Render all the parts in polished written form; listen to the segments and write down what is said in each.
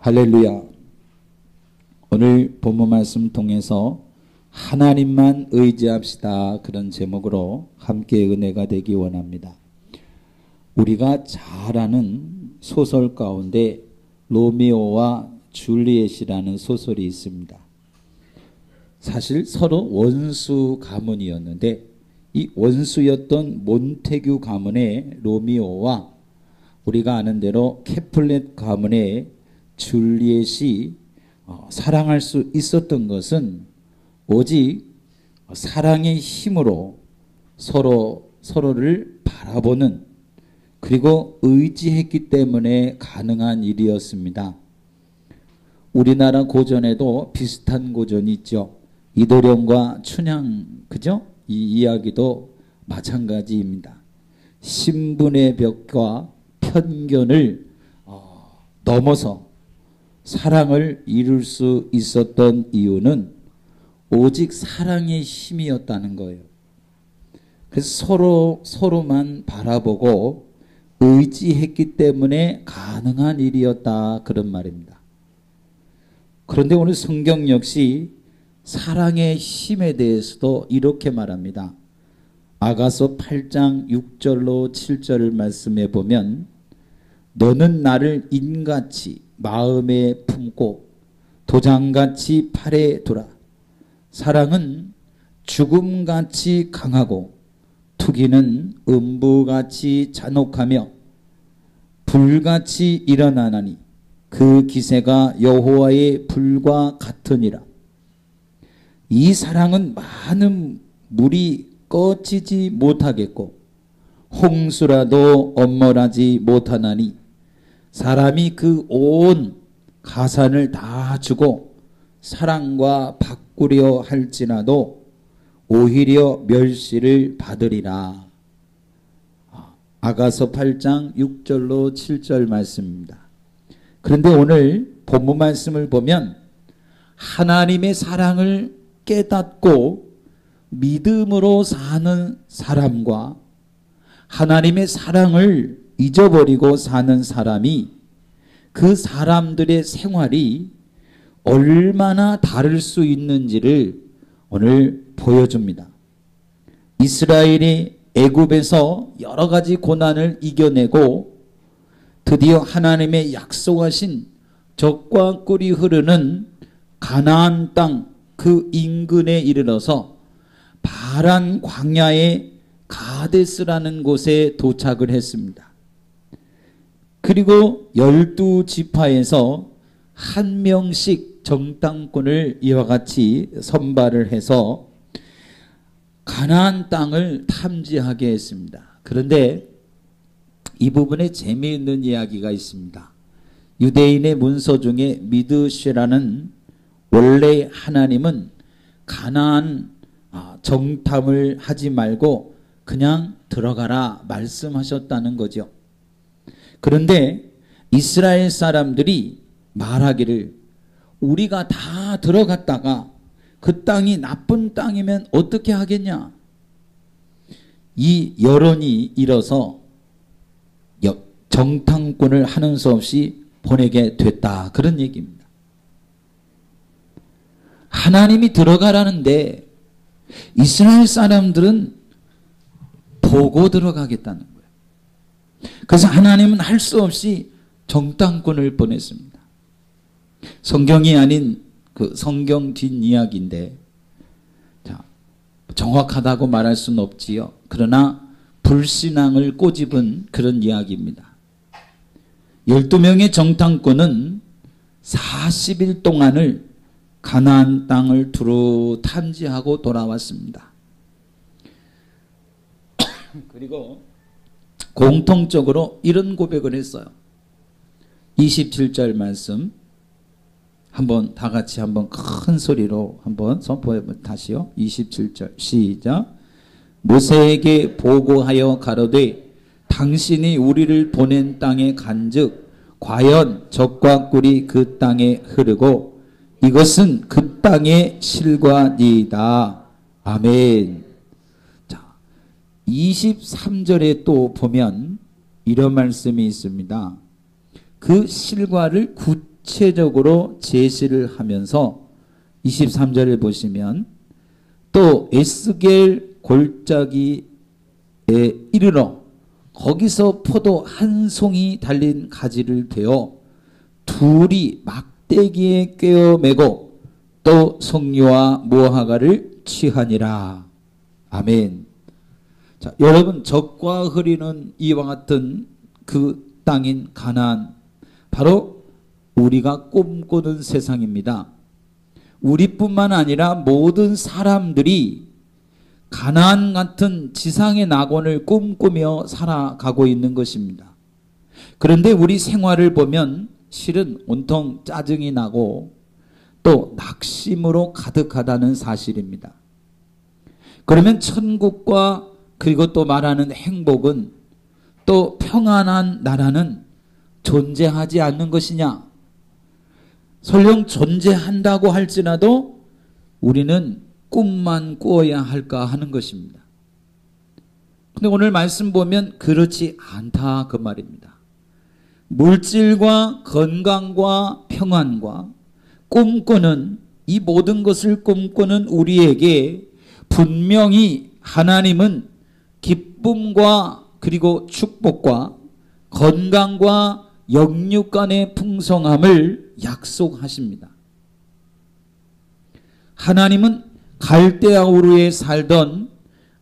할렐루야. 오늘 본문 말씀 통해서 하나님만 의지합시다, 그런 제목으로 함께 은혜가 되기 원합니다. 우리가 잘 아는 소설 가운데 로미오와 줄리엣이라는 소설이 있습니다. 사실 서로 원수 가문이었는데 이 원수였던 몬테규 가문의 로미오와 우리가 아는 대로 캐플렛 가문의 줄리엣이 사랑할 수 있었던 것은 오직 사랑의 힘으로 서로를 바라보는, 그리고 의지했기 때문에 가능한 일이었습니다. 우리나라 고전에도 비슷한 고전이 있죠. 이도령과 춘향, 그죠? 이 이야기도 마찬가지입니다. 신분의 벽과 편견을 넘어서 사랑을 이룰 수 있었던 이유는 오직 사랑의 힘이었다는 거예요. 그래서 서로만 바라보고 의지했기 때문에 가능한 일이었다, 그런 말입니다. 그런데 오늘 성경 역시 사랑의 힘에 대해서도 이렇게 말합니다. 아가서 8장 6절로 7절 말씀에 보면, 너는 나를 인같이 마음에 품고 도장같이 팔에 두라. 사랑은 죽음같이 강하고 투기는 음부같이 잔혹하며 불같이 일어나나니 그 기세가 여호와의 불과 같으니라. 이 사랑은 많은 물이 꺼지지 못하겠고 홍수라도 엄몰하지 못하나니 사람이 그 온 가산을 다 주고 사랑과 바꾸려 할지라도 오히려 멸시를 받으리라. 아가서 8장 6절로 7절 말씀입니다. 그런데 오늘 본문 말씀을 보면 하나님의 사랑을 깨닫고 믿음으로 사는 사람과 하나님의 사랑을 잊어버리고 사는 사람이, 그 사람들의 생활이 얼마나 다를 수 있는지를 오늘 보여줍니다. 이스라엘이 애굽에서 여러 가지 고난을 이겨내고 드디어 하나님의 약속하신 젖과 꿀이 흐르는 가나안 땅 그 인근에 이르러서 바란 광야의 가데스라는 곳에 도착을 했습니다. 그리고 12지파에서 한 명씩 정탐꾼을 이와 같이 선발을 해서 가나안 땅을 탐지하게 했습니다. 그런데 이 부분에 재미있는 이야기가 있습니다. 유대인의 문서 중에 미드쉐라는, 원래 하나님은 가나안 정탐을 하지 말고 그냥 들어가라 말씀하셨다는 거죠. 그런데 이스라엘 사람들이 말하기를, 우리가 다 들어갔다가 그 땅이 나쁜 땅이면 어떻게 하겠냐. 이 여론이 일어서 정탐꾼을 하는 수 없이 보내게 됐다, 그런 얘기입니다. 하나님이 들어가라는데 이스라엘 사람들은 보고 들어가겠다는 거예요. 그래서 하나님은 할 수 없이 정탐꾼을 보냈습니다. 성경이 아닌 그 성경 뒷이야기인데, 자, 정확하다고 말할 수는 없지요. 그러나 불신앙을 꼬집은 그런 이야기입니다. 12명의 정탐꾼은 40일 동안을 가나안 땅을 두루 탐지하고 돌아왔습니다. 그리고 공통적으로 이런 고백을 했어요. 27절 말씀 한번 다 같이 한번 큰 소리로 한번 선포해 다시요. 27절 시작. 모세에게 보고하여 가로되 당신이 우리를 보낸 땅에 간즉 과연 젖과 꿀이 그 땅에 흐르고 이것은 그 땅의 실과니이다. 아멘. 자, 23절에 또 보면 이런 말씀이 있습니다. 그 실과를 구체적으로 제시를 하면서 23절을 보시면 또 에스겔 골짜기에 이르러 거기서 포도 한 송이 달린 가지를 베어 둘이 막대기에 꿰어 매고 또 송유와 무화과를 취하니라. 아멘. 자, 여러분, 적과 흐리는 이와 같은 그 땅인 가나안, 바로 우리가 꿈꾸는 세상입니다. 우리뿐만 아니라 모든 사람들이 가나안 같은 지상의 낙원을 꿈꾸며 살아가고 있는 것입니다. 그런데 우리 생활을 보면 실은 온통 짜증이 나고 또 낙심으로 가득하다는 사실입니다. 그러면 천국과 그리고 또 말하는 행복은 또 평안한 나라는 존재하지 않는 것이냐? 설령 존재한다고 할지라도 우리는 꿈만 꾸어야 할까 하는 것입니다. 근데 오늘 말씀 보면 그렇지 않다 그 말입니다. 물질과 건강과 평안과 꿈꾸는 이 모든 것을 꿈꾸는 우리에게 분명히 하나님은 기쁨과 그리고 축복과 건강과 영육 간의 풍성함을 약속하십니다. 하나님은 갈대아 우르에 살던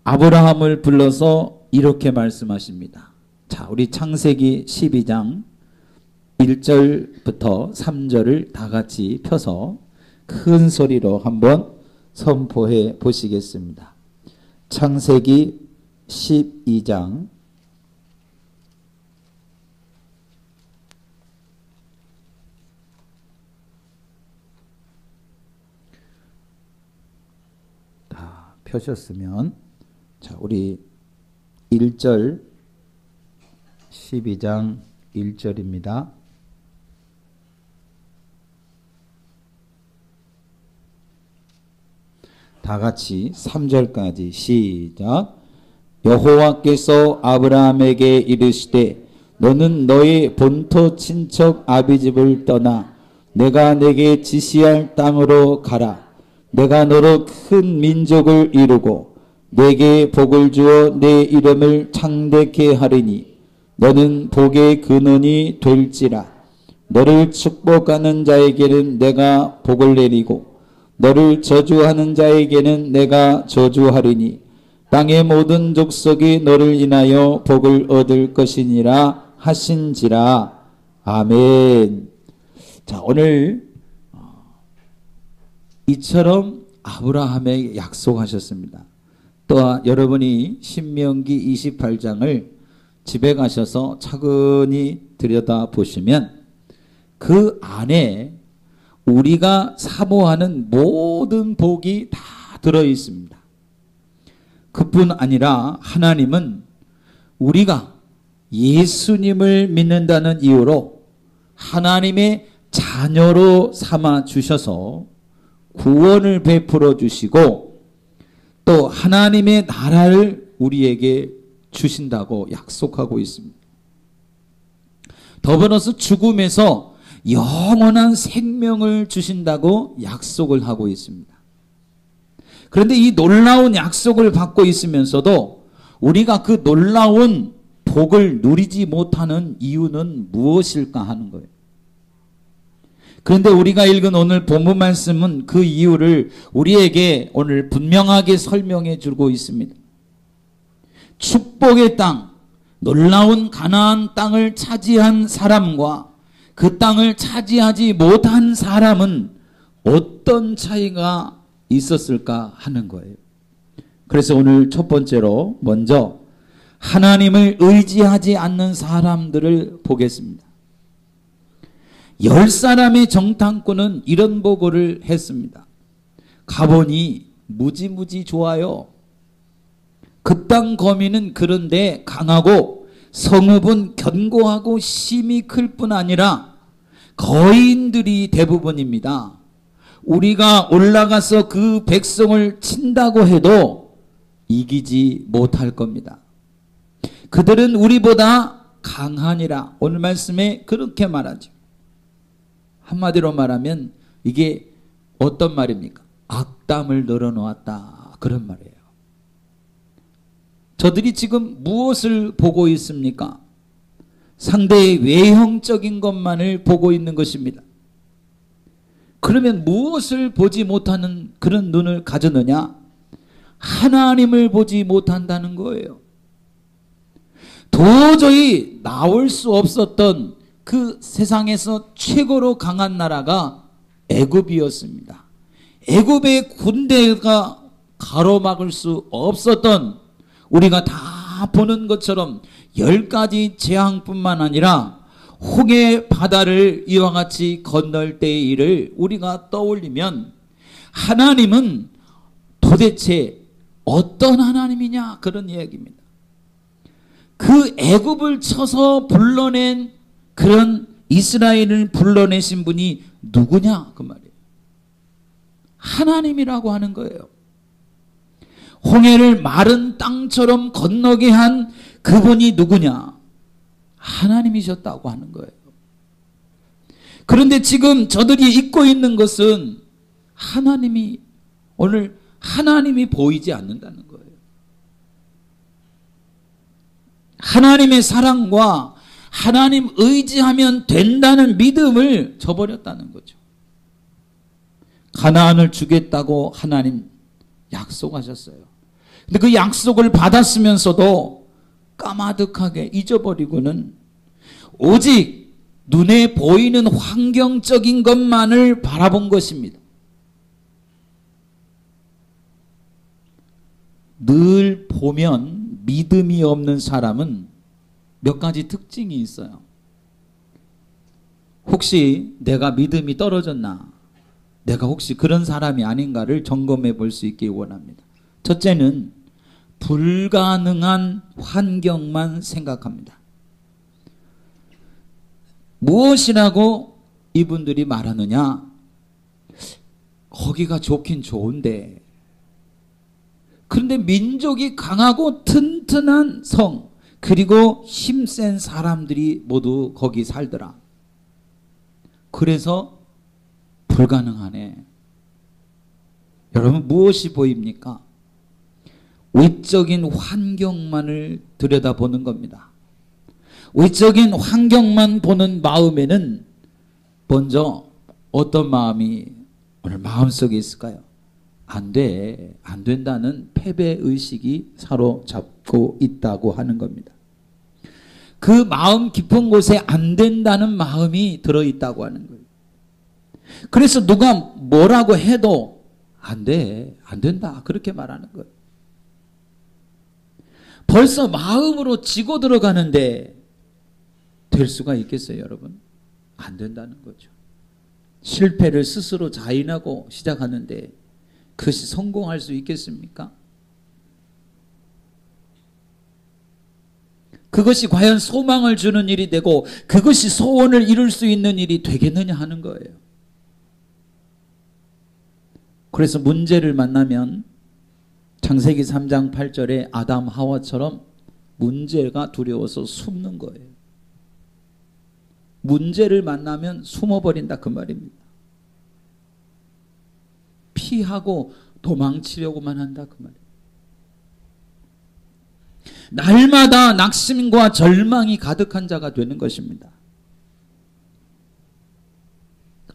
아브라함을 불러서 이렇게 말씀하십니다. 자, 우리 창세기 12장 1절부터 3절을 다 같이 펴서 큰 소리로 한번 선포해 보시겠습니다. 창세기 12장 '다 펴셨으면 자, 우리 1절 12장 1절입니다. 다 같이 3절까지 시작. 여호와께서 아브라함에게 이르시되 너는 너의 본토 친척 아비집을 떠나 내가 내게 지시할 땅으로 가라. 내가 너로 큰 민족을 이루고 내게 복을 주어 내 이름을 창대케 하리니 너는 복의 근원이 될지라. 너를 축복하는 자에게는 내가 복을 내리고 너를 저주하는 자에게는 내가 저주하리니 땅의 모든 족속이 너를 인하여 복을 얻을 것이니라 하신지라. 아멘. 자, 오늘 이처럼 아브라함에게 약속하셨습니다. 또 여러분이 신명기 28장을 집에 가셔서 차근히 들여다보시면 그 안에 우리가 사모하는 모든 복이 다 들어있습니다. 그뿐 아니라 하나님은 우리가 예수님을 믿는다는 이유로 하나님의 자녀로 삼아 주셔서 구원을 베풀어 주시고 또 하나님의 나라를 우리에게 주신다고 약속하고 있습니다. 더불어서 죽음에서 영원한 생명을 주신다고 약속을 하고 있습니다. 그런데 이 놀라운 약속을 받고 있으면서도 우리가 그 놀라운 복을 누리지 못하는 이유는 무엇일까 하는 거예요. 그런데 우리가 읽은 오늘 본문 말씀은 그 이유를 우리에게 오늘 분명하게 설명해 주고 있습니다. 축복의 땅, 놀라운 가나안 땅을 차지한 사람과 그 땅을 차지하지 못한 사람은 어떤 차이가 있었을까 하는 거예요. 그래서 오늘 첫 번째로 먼저 하나님을 의지하지 않는 사람들을 보겠습니다. 10사람의 정탐꾼은 이런 보고를 했습니다. 가보니 무지무지 좋아요. 그 땅 거민은 그런데 강하고 성읍은 견고하고 힘이 클 뿐 아니라 거인들이 대부분입니다. 우리가 올라가서 그 백성을 친다고 해도 이기지 못할 겁니다. 그들은 우리보다 강하니라. 오늘 말씀에 그렇게 말하죠. 한마디로 말하면 이게 어떤 말입니까? 악담을 늘어놓았다, 그런 말이에요. 저들이 지금 무엇을 보고 있습니까? 상대의 외형적인 것만을 보고 있는 것입니다. 그러면 무엇을 보지 못하는 그런 눈을 가졌느냐? 하나님을 보지 못한다는 거예요. 도저히 나올 수 없었던 그 세상에서 최고로 강한 나라가 애굽이었습니다. 애굽의 군대가 가로막을 수 없었던, 우리가 다 보는 것처럼 10가지 재앙뿐만 아니라 홍해 바다를 이와 같이 건널 때의 일을 우리가 떠올리면 하나님은 도대체 어떤 하나님이냐, 그런 이야기입니다. 그 애굽을 쳐서 불러낸, 그런 이스라엘을 불러내신 분이 누구냐, 그 말이에요. 하나님이라고 하는 거예요. 홍해를 마른 땅처럼 건너게 한 그분이 누구냐? 하나님이셨다고 하는 거예요. 그런데 지금 저들이 잊고 있는 것은 오늘 하나님이 보이지 않는다는 거예요. 하나님의 사랑과 하나님 의지하면 된다는 믿음을 저버렸다는 거죠. 가나안을 주겠다고 하나님 약속하셨어요. 근데 그 약속을 받았으면서도 까마득하게 잊어버리고는 오직 눈에 보이는 환경적인 것만을 바라본 것입니다. 늘 보면 믿음이 없는 사람은 몇 가지 특징이 있어요. 혹시 내가 믿음이 떨어졌나? 내가 혹시 그런 사람이 아닌가를 점검해 볼 수 있기 원합니다. 첫째는 불가능한 환경만 생각합니다. 무엇이라고 이분들이 말하느냐? 거기가 좋긴 좋은데, 그런데 민족이 강하고 튼튼한 성, 그리고 힘센 사람들이 모두 거기 살더라. 그래서 불가능하네. 여러분, 무엇이 보입니까? 외적인 환경만을 들여다보는 겁니다. 외적인 환경만 보는 마음에는 먼저 어떤 마음이 오늘 마음속에 있을까요? 안 돼, 안 된다는 패배의식이 사로잡고 있다고 하는 겁니다. 그 마음 깊은 곳에 안 된다는 마음이 들어있다고 하는 거예요. 그래서 누가 뭐라고 해도 안 돼, 안 된다, 그렇게 말하는 거예요. 벌써 마음으로 지고 들어가는데 될 수가 있겠어요, 여러분? 안 된다는 거죠. 실패를 스스로 자인하고 시작하는데 그것이 성공할 수 있겠습니까? 그것이 과연 소망을 주는 일이 되고 그것이 소원을 이룰 수 있는 일이 되겠느냐 하는 거예요. 그래서 문제를 만나면 창세기 3장 8절에 아담 하와처럼 문제가 두려워서 숨는 거예요. 문제를 만나면 숨어버린다, 그 말입니다. 피하고 도망치려고만 한다, 그 말이에요. 날마다 낙심과 절망이 가득한 자가 되는 것입니다.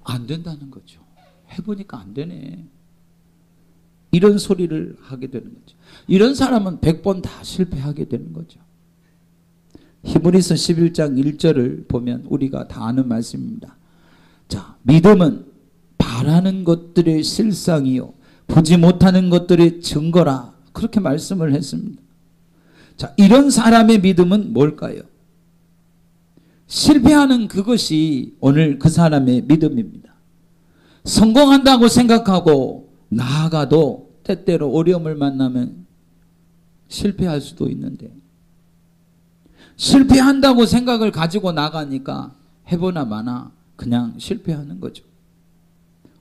안 된다는 거죠. 해보니까 안 되네. 이런 소리를 하게 되는 거죠. 이런 사람은 100번 다 실패하게 되는 거죠. 히브리서 11장 1절을 보면 우리가 다 아는 말씀입니다. 자, 믿음은 바라는 것들의 실상이요 보지 못하는 것들의 증거라, 그렇게 말씀을 했습니다. 자, 이런 사람의 믿음은 뭘까요? 실패하는 그것이 오늘 그 사람의 믿음입니다. 성공한다고 생각하고 나아가도 때때로 어려움을 만나면 실패할 수도 있는데, 실패한다고 생각을 가지고 나가니까 해보나 마나 그냥 실패하는 거죠.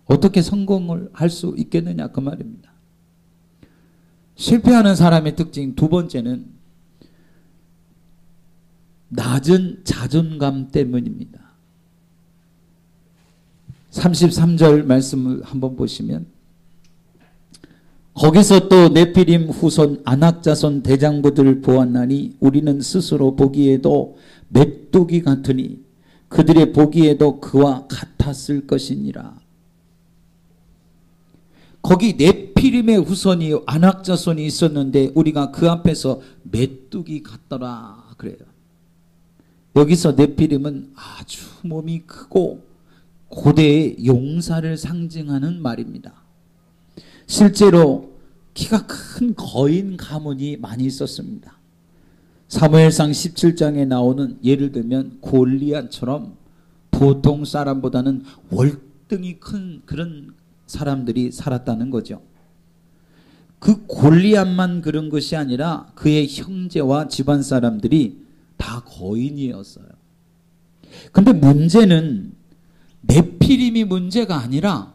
어떻게 성공을 할 수 있겠느냐, 그 말입니다. 실패하는 사람의 특징 두 번째는 낮은 자존감 때문입니다. 33절 말씀을 한번 보시면 거기서 또 네피림 후손 아낙자손 대장부들을 보았나니 우리는 스스로 보기에도 메뚜기 같으니 그들의 보기에도 그와 같았을 것이니라. 거기 네피림의 후손이 아낙자손이 있었는데 우리가 그 앞에서 메뚜기 같더라 그래요. 여기서 네피림은 아주 몸이 크고 고대의 용사를 상징하는 말입니다. 실제로 키가 큰 거인 가문이 많이 있었습니다. 사무엘상 17장에 나오는 예를 들면 골리앗처럼 보통 사람보다는 월등히 큰 그런 사람들이 살았다는 거죠. 그 골리앗만 그런 것이 아니라 그의 형제와 집안 사람들이 다 거인이었어요. 근데 문제는 네피림이 문제가 아니라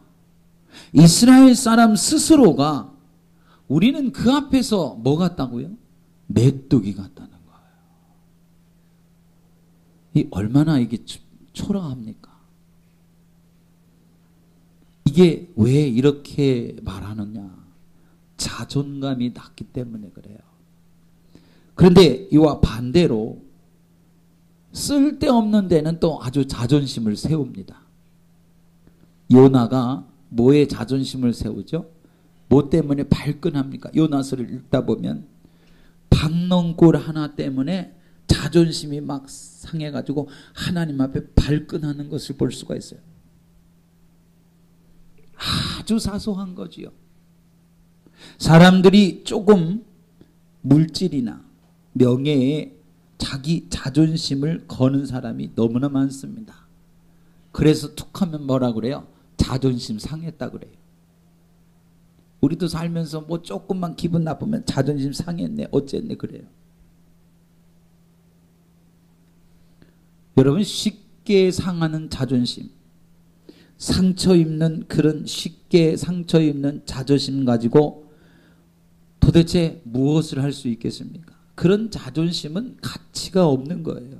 이스라엘 사람 스스로가 우리는 그 앞에서 뭐 같다고요? 메뚜기 같다는 거예요. 이 얼마나 이게 초라합니까? 이게 왜 이렇게 말하느냐? 자존감이 낮기 때문에 그래요. 그런데 이와 반대로 쓸데없는 데는 또 아주 자존심을 세웁니다. 요나가 뭐에 자존심을 세우죠? 뭐 때문에 발끈합니까? 요나서를 읽다 보면 박넝굴 하나 때문에 자존심이 막 상해가지고 하나님 앞에 발끈하는 것을 볼 수가 있어요. 아주 사소한 거지요. 사람들이 조금 물질이나 명예에 자기 자존심을 거는 사람이 너무나 많습니다. 그래서 툭하면 뭐라 그래요? 자존심 상했다 그래요. 우리도 살면서 뭐 조금만 기분 나쁘면 자존심 상했네 어쨌네 그래요. 여러분 쉽게 상하는 자존심, 상처 입는 그런 쉽게 상처 입는 자존심 가지고 도대체 무엇을 할 수 있겠습니까? 그런 자존심은 가치가 없는 거예요.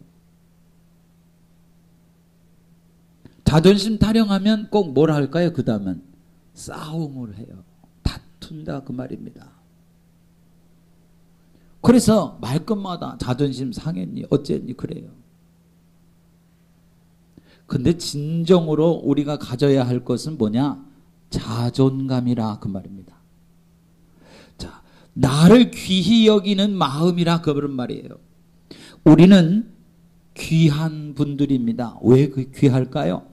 자존심 타령하면 꼭 뭘 할까요? 그 다음은 싸움을 해요. 다툰다 그 말입니다. 그래서 말끝마다 자존심 상했니 어쨌니 그래요. 근데 진정으로 우리가 가져야 할 것은 뭐냐? 자존감이라 그 말입니다. 자, 나를 귀히 여기는 마음이라 그런 말이에요. 우리는 귀한 분들입니다. 왜 그 귀할까요?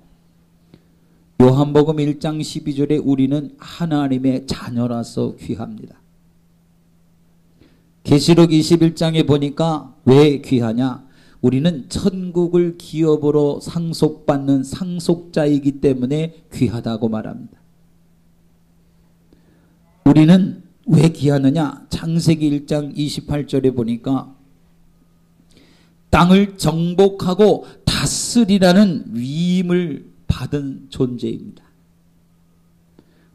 요한복음 1장 12절에 우리는 하나님의 자녀라서 귀합니다. 계시록 21장에 보니까 왜 귀하냐? 우리는 천국을 기업으로 상속받는 상속자이기 때문에 귀하다고 말합니다. 우리는 왜 귀하느냐? 창세기 1장 28절에 보니까 땅을 정복하고 다스리라는 위임을 받은 존재입니다.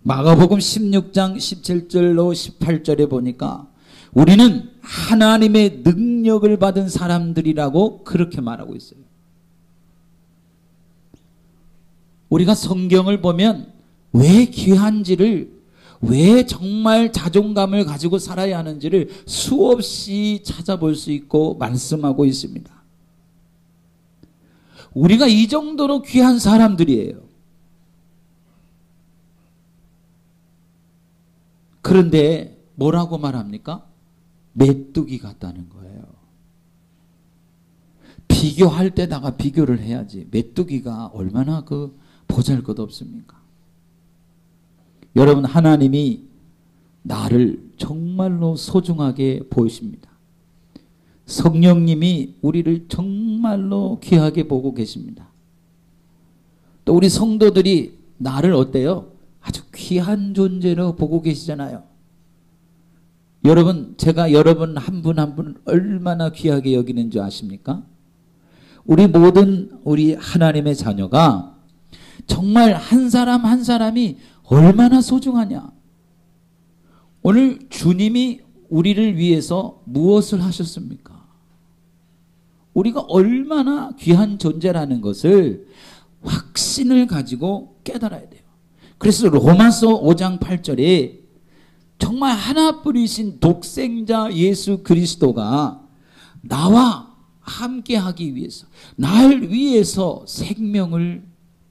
마가복음 16장 17절로 18절에 보니까 우리는 하나님의 능력을 받은 사람들이라고 그렇게 말하고 있어요. 우리가 성경을 보면 왜 귀한지를, 왜 정말 자존감을 가지고 살아야 하는지를 수없이 찾아볼 수 있고 말씀하고 있습니다. 우리가 이 정도로 귀한 사람들이에요. 그런데 뭐라고 말합니까? 메뚜기 같다는 거예요. 비교할 때다가 비교를 해야지. 메뚜기가 얼마나 그 보잘것없습니까? 여러분, 하나님이 나를 정말로 소중하게 보십니다. 성령님이 우리를 정말로 귀하게 보고 계십니다. 또 우리 성도들이 나를 어때요? 아주 귀한 존재로 보고 계시잖아요. 여러분, 제가 여러분 한 분 한 분 얼마나 귀하게 여기는 줄 아십니까? 우리 모든 우리 하나님의 자녀가 정말 한 사람 한 사람이 얼마나 소중하냐. 오늘 주님이 우리를 위해서 무엇을 하셨습니까? 우리가 얼마나 귀한 존재라는 것을 확신을 가지고 깨달아야 돼요. 그래서 로마서 5장 8절에 정말 하나뿐이신 독생자 예수 그리스도가 나와 함께하기 위해서, 날 위해서 생명을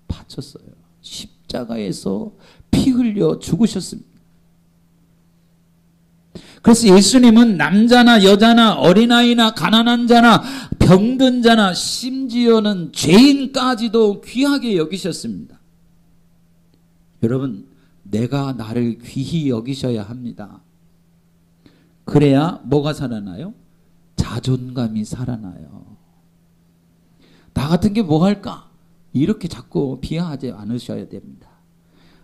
바쳤어요. 십자가에서 피 흘려 죽으셨습니다. 그래서 예수님은 남자나 여자나 어린아이나 가난한 자나 병든 자나 심지어는 죄인까지도 귀하게 여기셨습니다. 여러분, 내가 나를 귀히 여기셔야 합니다. 그래야 뭐가 살아나요? 자존감이 살아나요. 나 같은 게 뭐 할까? 이렇게 자꾸 비하하지 않으셔야 됩니다.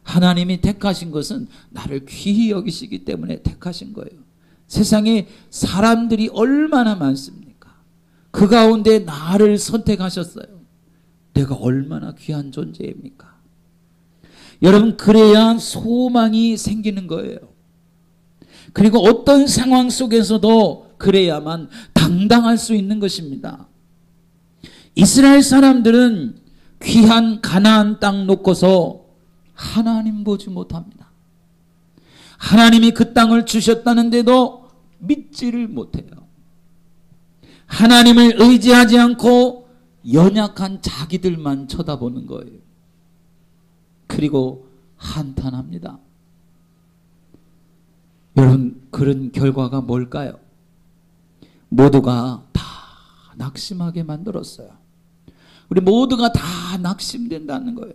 하나님이 택하신 것은 나를 귀히 여기시기 때문에 택하신 거예요. 세상에 사람들이 얼마나 많습니까? 그 가운데 나를 선택하셨어요. 내가 얼마나 귀한 존재입니까? 여러분, 그래야 소망이 생기는 거예요. 그리고 어떤 상황 속에서도 그래야만 당당할 수 있는 것입니다. 이스라엘 사람들은 귀한 가나안 땅 놓고서 하나님 보지 못합니다. 하나님이 그 땅을 주셨다는데도 믿지를 못해요. 하나님을 의지하지 않고 연약한 자기들만 쳐다보는 거예요. 그리고 한탄합니다. 여러분, 그런 결과가 뭘까요? 모두가 다 낙심하게 만들었어요. 우리 모두가 다 낙심된다는 거예요.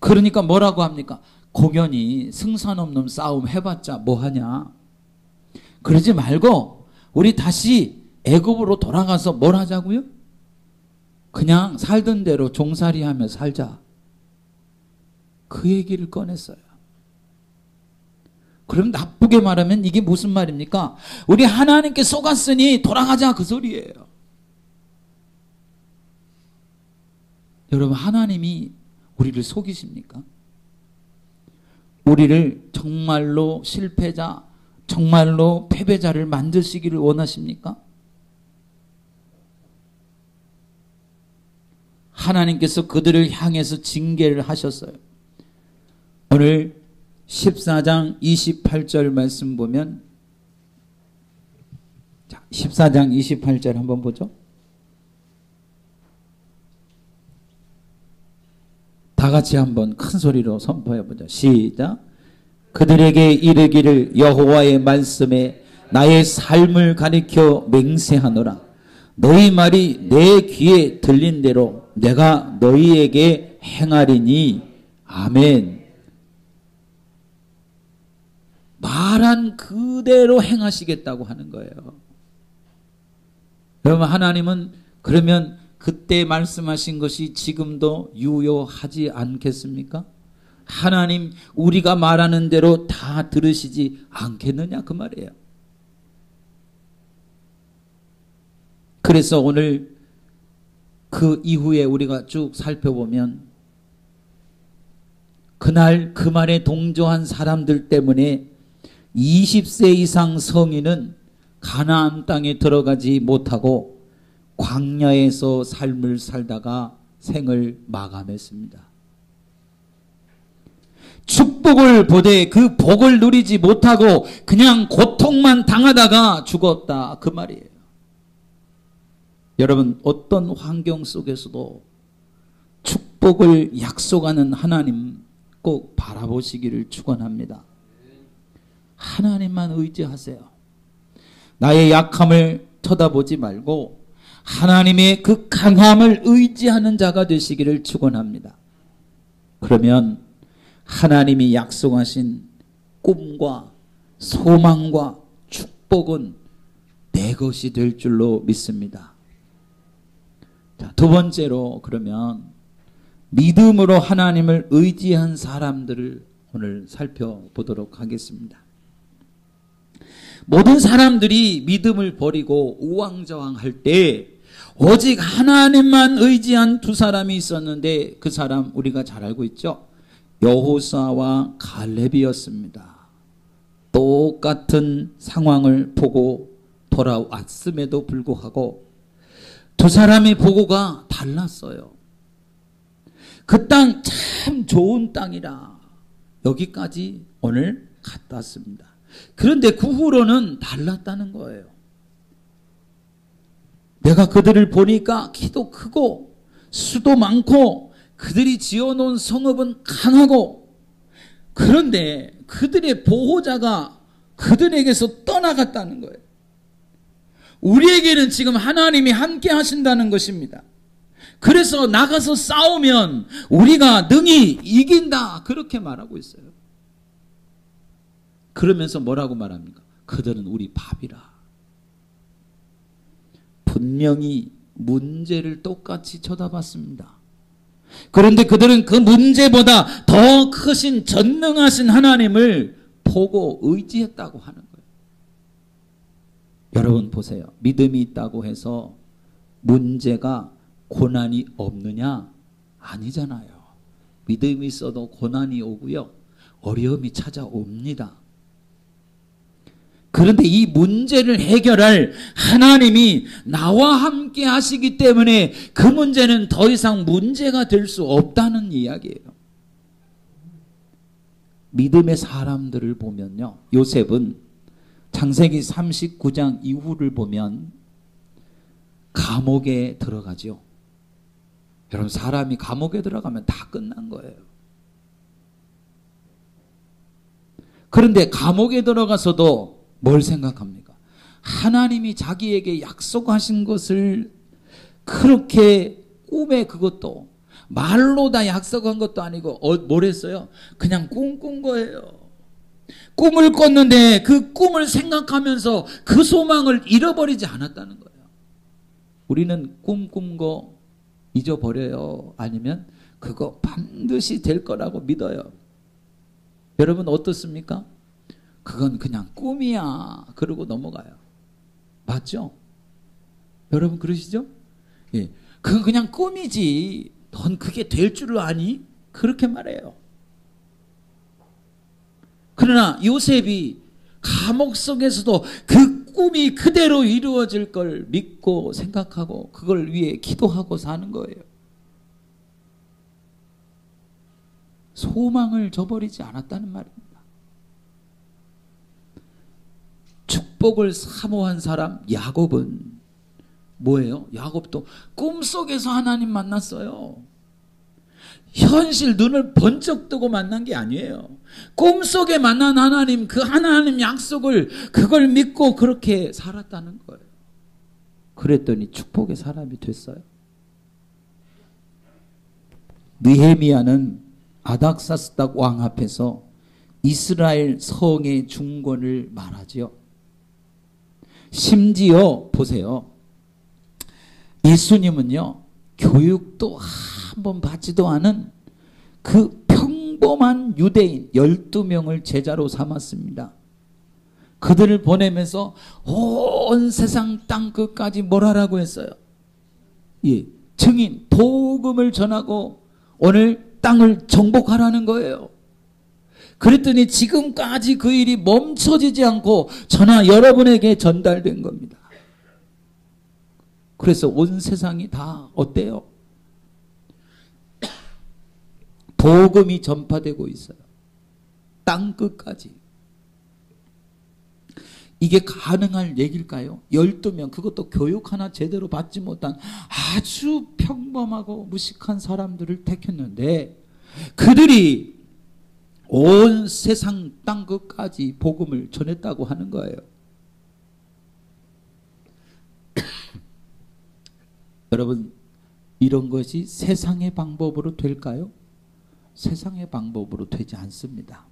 그러니까 뭐라고 합니까? 공연히 승산 없는 싸움 해봤자 뭐하냐. 그러지 말고 우리 다시 애굽으로 돌아가서 뭘 하자고요? 그냥 살던 대로 종살이하며 살자. 그 얘기를 꺼냈어요. 그럼 나쁘게 말하면 이게 무슨 말입니까? 우리 하나님께 속았으니 돌아가자, 그 소리예요. 여러분, 하나님이 우리를 속이십니까? 우리를 정말로 실패자, 정말로 패배자를 만드시기를 원하십니까? 하나님께서 그들을 향해서 징계를 하셨어요. 오늘 14장 28절 말씀 보면, 자, 14장 28절 한번 보죠. 다 같이 한번 큰 소리로 선포해 보죠. 시작. 그들에게 이르기를 여호와의 말씀에 나의 삶을 가리켜 맹세하노라. 너희 말이 내 귀에 들린 대로 내가 너희에게 행하리니. 아멘. 말한 그대로 행하시겠다고 하는 거예요. 여러분, 하나님은 그러면 그때 말씀하신 것이 지금도 유효하지 않겠습니까? 하나님, 우리가 말하는 대로 다 들으시지 않겠느냐, 그 말이에요. 그래서 오늘 그 이후에 우리가 쭉 살펴보면 그날 그 말에 동조한 사람들 때문에 20세 이상 성인은 가나안 땅에 들어가지 못하고 광야에서 삶을 살다가 생을 마감했습니다. 축복을 보되 그 복을 누리지 못하고 그냥 고통만 당하다가 죽었다, 그 말이에요. 여러분, 어떤 환경 속에서도 축복을 약속하는 하나님 꼭 바라보시기를 축원합니다. 하나님만 의지하세요. 나의 약함을 쳐다보지 말고 하나님의 그 강함을 의지하는 자가 되시기를 축원합니다. 그러면 하나님이 약속하신 꿈과 소망과 축복은 내 것이 될 줄로 믿습니다. 자, 두 번째로, 그러면 믿음으로 하나님을 의지한 사람들을 오늘 살펴보도록 하겠습니다. 모든 사람들이 믿음을 버리고 우왕좌왕할 때 오직 하나님만 의지한 두 사람이 있었는데, 그 사람 우리가 잘 알고 있죠? 여호수아와 갈렙이었습니다. 똑같은 상황을 보고 돌아왔음에도 불구하고 두 사람의 보고가 달랐어요. 그 땅 참 좋은 땅이라 여기까지 오늘 갔다 왔습니다. 그런데 그 후로는 달랐다는 거예요. 내가 그들을 보니까 키도 크고 수도 많고 그들이 지어놓은 성읍은 강하고, 그런데 그들의 보호자가 그들에게서 떠나갔다는 거예요. 우리에게는 지금 하나님이 함께 하신다는 것입니다. 그래서 나가서 싸우면 우리가 능히 이긴다, 그렇게 말하고 있어요. 그러면서 뭐라고 말합니까? 그들은 우리 밥이라. 분명히 문제를 똑같이 쳐다봤습니다. 그런데 그들은 그 문제보다 더 크신 전능하신 하나님을 보고 의지했다고 하는 거예요. 여러분 보세요. 믿음이 있다고 해서 문제가 고난이 없느냐? 아니잖아요. 믿음이 있어도 고난이 오고요, 어려움이 찾아옵니다. 그런데 이 문제를 해결할 하나님이 나와 함께 하시기 때문에 그 문제는 더 이상 문제가 될 수 없다는 이야기예요. 믿음의 사람들을 보면요, 요셉은 창세기 39장 이후를 보면 감옥에 들어가죠. 여러분, 사람이 감옥에 들어가면 다 끝난 거예요. 그런데 감옥에 들어가서도 뭘 생각합니까? 하나님이 자기에게 약속하신 것을 그렇게 꿈에, 그것도 말로 다 약속한 것도 아니고 뭘 했어요? 그냥 꿈꾼 거예요. 꿈을 꿨는데 그 꿈을 생각하면서 그 소망을 잃어버리지 않았다는 거예요. 우리는 꿈꾼 거 잊어버려요? 아니면 그거 반드시 될 거라고 믿어요? 여러분 어떻습니까? 그건 그냥 꿈이야, 그러고 넘어가요. 맞죠? 여러분 그러시죠? 예, 그건 그냥 꿈이지, 넌 그게 될 줄 아니? 그렇게 말해요. 그러나 요셉이 감옥 속에서도 그 꿈이 그대로 이루어질 걸 믿고 생각하고 그걸 위해 기도하고 사는 거예요. 소망을 저버리지 않았다는 말입니다. 축복을 사모한 사람 야곱은 뭐예요? 야곱도 꿈속에서 하나님 만났어요. 현실 눈을 번쩍 뜨고 만난 게 아니에요. 꿈속에 만난 하나님, 그 하나님 약속을, 그걸 믿고 그렇게 살았다는 거예요. 그랬더니 축복의 사람이 됐어요. 느헤미야는 아닥사스닥 왕 앞에서 이스라엘 성의 중건을 말하지요. 심지어 보세요. 예수님은요, 교육도 한번 받지도 않은 그 평범한 유대인 12명을 제자로 삼았습니다. 그들을 보내면서 온 세상 땅 끝까지 뭘 하라고 했어요? 예, 증인, 복음을 전하고 오늘 땅을 정복하라는 거예요. 그랬더니 지금까지 그 일이 멈춰지지 않고 저나 여러분에게 전달된 겁니다. 그래서 온 세상이 다 어때요? 복음이 전파되고 있어요. 땅 끝까지. 이게 가능할 얘기일까요? 12명, 그것도 교육 하나 제대로 받지 못한 아주 평범하고 무식한 사람들을 택했는데 그들이 온 세상 땅 끝까지 복음을 전했다고 하는 거예요. 여러분, 이런 것이 세상의 방법으로 될까요? 세상의 방법으로 되지 않습니다.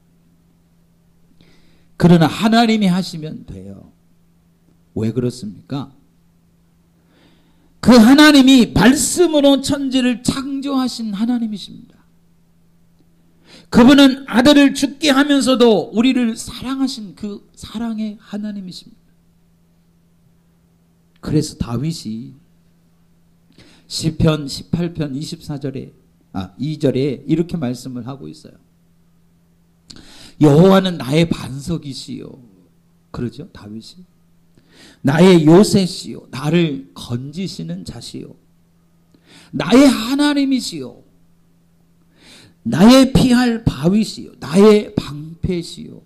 그러나 하나님이 하시면 돼요. 왜 그렇습니까? 그 하나님이 말씀으로 천지를 창조하신 하나님이십니다. 그분은 아들을 죽게 하면서도 우리를 사랑하신 그 사랑의 하나님이십니다. 그래서 다윗이 시편 18편 2절에 이렇게 말씀을 하고 있어요. 여호와는 나의 반석이시요. 그러죠, 다윗이. 나의 요새시요. 나를 건지시는 자시요. 나의 하나님이시요. 나의 피할 바위시요 나의 방패시요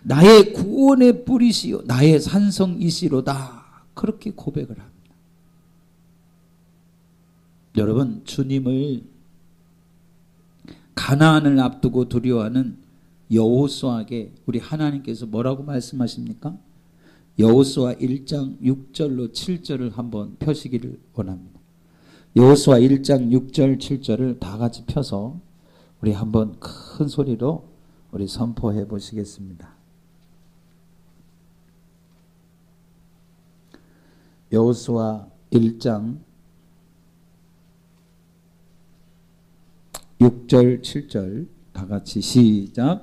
나의 구원의 뿌리시요 나의 산성이시로다. 그렇게 고백을 합니다. 여러분, 주님을 가나안을 앞두고 두려워하는 여호수아에게 우리 하나님께서 뭐라고 말씀하십니까? 여호수아 1장 6절로 7절을 한번 펴시기를 원합니다. 여호수아 1장 6절 7절을 다 같이 펴서 우리 한번 큰 소리로 우리 선포해 보시겠습니다. 여호수아 1장 6절 7절 다 같이 시작.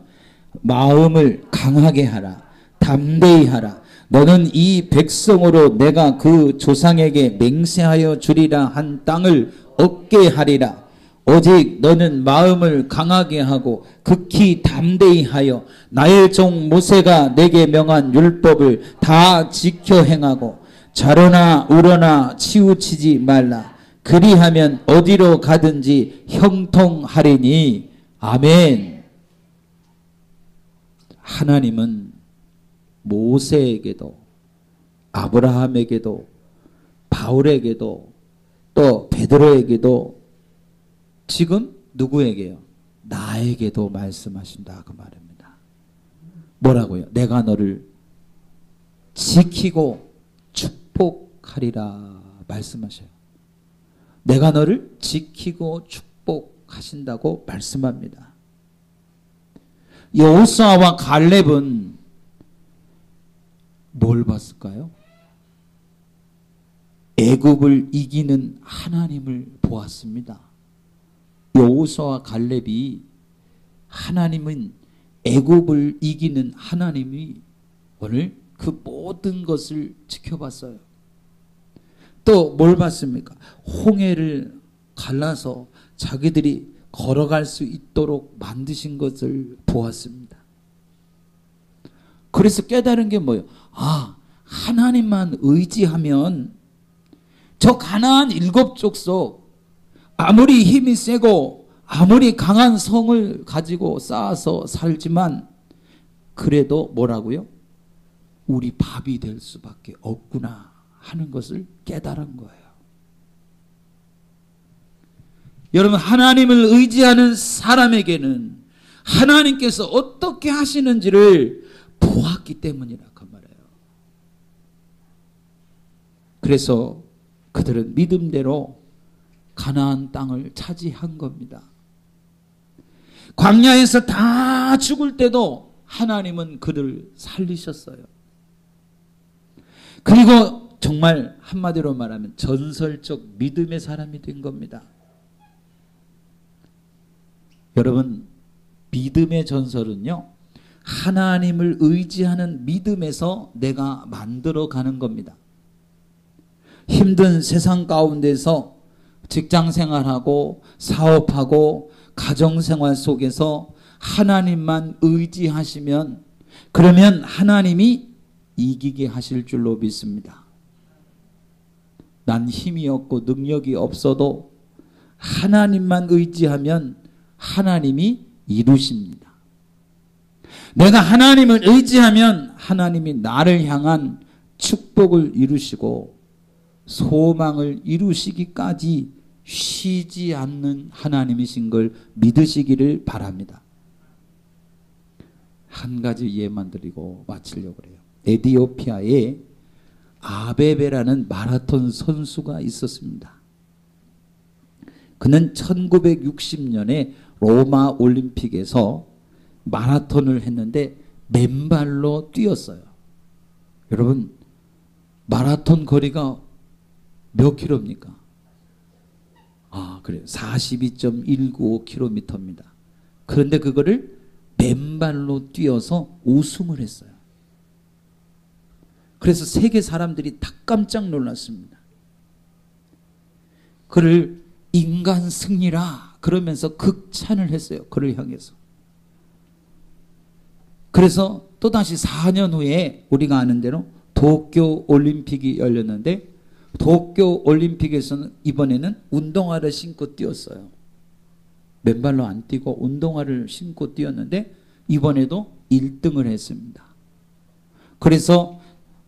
마음을 강하게 하라. 담대히 하라. 너는 이 백성으로 내가 그 조상에게 맹세하여 주리라 한 땅을 얻게 하리라. 오직 너는 마음을 강하게 하고 극히 담대히 하여 나의 종 모세가 내게 명한 율법을 다 지켜 행하고 좌로나 우로나 치우치지 말라. 그리하면 어디로 가든지 형통하리니. 아멘. 하나님은 모세에게도 아브라함에게도 바울에게도 또 베드로에게도 지금 누구에게요? 나에게도 말씀하신다 그 말입니다. 뭐라고요? 내가 너를 지키고 축복하리라 말씀하셔요. 내가 너를 지키고 축복하신다고 말씀합니다. 여호수아와 갈렙은 뭘 봤을까요? 애굽을 이기는 하나님을 보았습니다. 여호수아와 갈렙이 하나님은 애굽을 이기는 하나님이 오늘 그 모든 것을 지켜봤어요. 또 뭘 봤습니까? 홍해를 갈라서 자기들이 걸어갈 수 있도록 만드신 것을 보았습니다. 그래서 깨달은 게 뭐예요? 아, 하나님만 의지하면 저 가나안 7족속 아무리 힘이 세고 아무리 강한 성을 가지고 쌓아서 살지만 그래도 뭐라고요? 우리 밥이 될 수밖에 없구나 하는 것을 깨달은 거예요. 여러분, 하나님을 의지하는 사람에게는 하나님께서 어떻게 하시는지를 보았기 때문이라 그 말이에요. 그래서 그들은 믿음대로 가나안 땅을 차지한 겁니다. 광야에서 다 죽을 때도 하나님은 그들을 살리셨어요. 그리고 정말 한마디로 말하면 전설적 믿음의 사람이 된 겁니다. 여러분, 믿음의 전설은요, 하나님을 의지하는 믿음에서 내가 만들어가는 겁니다. 힘든 세상 가운데서 직장생활하고 사업하고 가정생활 속에서 하나님만 의지하시면 그러면 하나님이 이기게 하실 줄로 믿습니다. 난 힘이 없고 능력이 없어도 하나님만 의지하면 하나님이 이루십니다. 내가 하나님을 의지하면 하나님이 나를 향한 축복을 이루시고 소망을 이루시기까지 쉬지 않는 하나님이신 걸 믿으시기를 바랍니다. 한 가지 예만 드리고 마치려고 해요. 에티오피아에 아베베라는 마라톤 선수가 있었습니다. 그는 1960년에 로마 올림픽에서 마라톤을 했는데 맨발로 뛰었어요. 여러분, 마라톤 거리가 몇 킬로입니까? 아, 그래요. 42.195km입니다. 그런데 그거를 맨발로 뛰어서 우승을 했어요. 그래서 세계 사람들이 다 깜짝 놀랐습니다. 그를 인간 승리라 그러면서 극찬을 했어요. 그를 향해서. 그래서 또다시 4년 후에 우리가 아는 대로 도쿄 올림픽이 열렸는데 도쿄 올림픽에서는 이번에는 운동화를 신고 뛰었어요. 맨발로 안 뛰고 운동화를 신고 뛰었는데 이번에도 1등을 했습니다. 그래서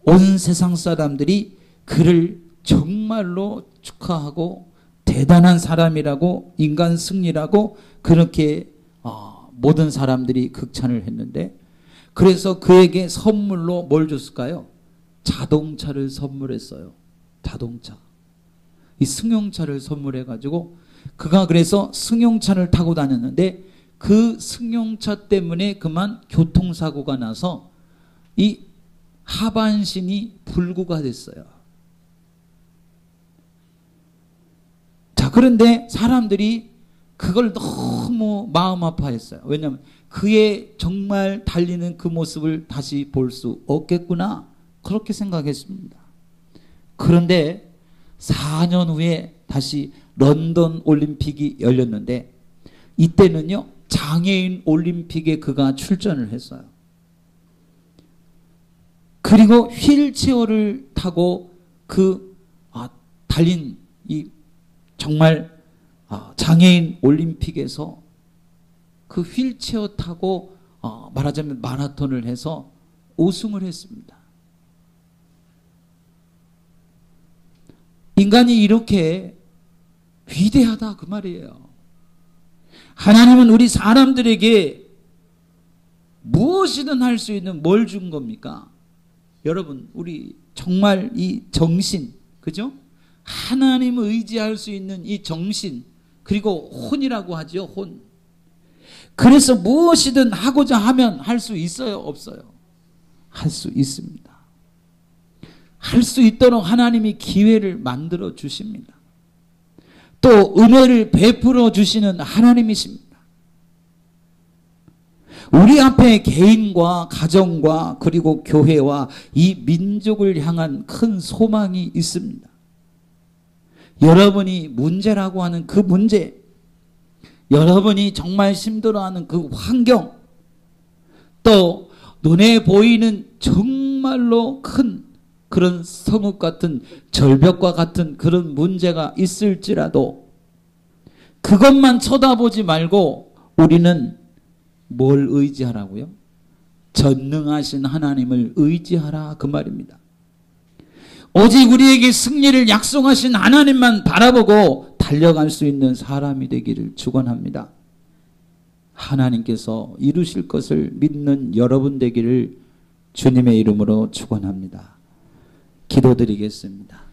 온 세상 사람들이 그를 정말로 축하하고 대단한 사람이라고, 인간 승리라고 그렇게 모든 사람들이 극찬을 했는데, 그래서 그에게 선물로 뭘 줬을까요? 자동차를 선물했어요. 자동차. 이 승용차를 선물해가지고 그가 그래서 승용차를 타고 다녔는데, 그 승용차 때문에 그만 교통사고가 나서 이 하반신이 불구가 됐어요. 자, 그런데 사람들이 그걸 너무 마음 아파했어요. 왜냐하면 그의 정말 달리는 그 모습을 다시 볼 수 없겠구나, 그렇게 생각했습니다. 그런데 4년 후에 다시 런던 올림픽이 열렸는데, 이때는요 장애인 올림픽에 그가 출전을 했어요. 그리고 휠체어를 타고 달린 이 정말 장애인 올림픽에서 그 휠체어 타고 말하자면 마라톤을 해서 우승을 했습니다. 인간이 이렇게 위대하다, 그 말이에요. 하나님은 우리 사람들에게 무엇이든 할 수 있는 뭘 준 겁니까? 여러분, 우리 정말 이 정신, 그죠? 하나님을 의지할 수 있는 이 정신, 그리고 혼이라고 하죠, 혼. 그래서 무엇이든 하고자 하면 할 수 있어요, 없어요? 할 수 있습니다. 할 수 있도록 하나님이 기회를 만들어 주십니다. 또 은혜를 베풀어 주시는 하나님이십니다. 우리 앞에 개인과 가정과 그리고 교회와 이 민족을 향한 큰 소망이 있습니다. 여러분이 문제라고 하는 그 문제, 여러분이 정말 힘들어하는 그 환경, 또 눈에 보이는 정말로 큰 그런 성읍 같은, 절벽과 같은 그런 문제가 있을지라도 그것만 쳐다보지 말고 우리는 뭘 의지하라고요? 전능하신 하나님을 의지하라, 그 말입니다. 오직 우리에게 승리를 약속하신 하나님만 바라보고 달려갈 수 있는 사람이 되기를 축원합니다. 하나님께서 이루실 것을 믿는 여러분 되기를 주님의 이름으로 축원합니다. 기도드리겠습니다.